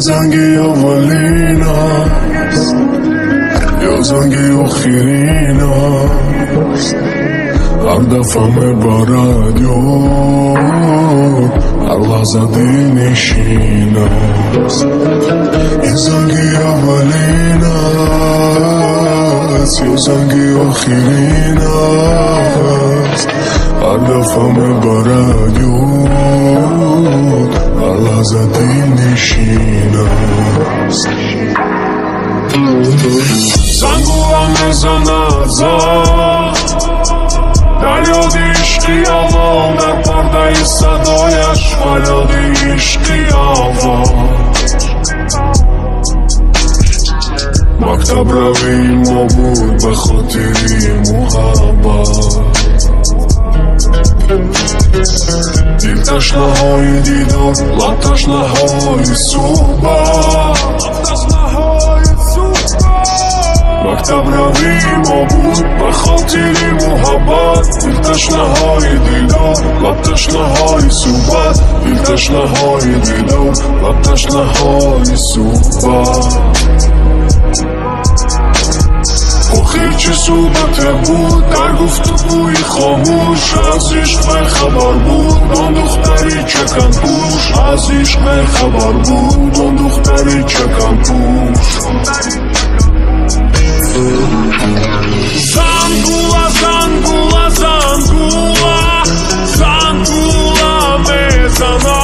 زنگی اولین است یا زنگی آخرین است هر دفعه میبرد یاد هر لحظه دلنشین است این زنگی اولین است یا زنگی آخرین است هر دفعه میبرد یاد هر لحظه دلنشین است زنگوها میزند زد در یاد عشقی آوا در پرده صدایش فریاد عشقی آوا مکتب روی ما بود به خاطری محبت دل تشنه های دیدار لب تشنه های صحبت مکتب روی ما بود به خاطری محبت دل تشنه های دیدار لب تشنه های صحبت دل تشنه های دیدار لب تشنه های صحبت آخر چه صحبت بود در گفتگوی خاموش از عشق خبر بود آن دختری چکن پوش از عشق خبر بود آن دختری چکن پوش زنگولا زنگولا زنگولا زنگولا میزنم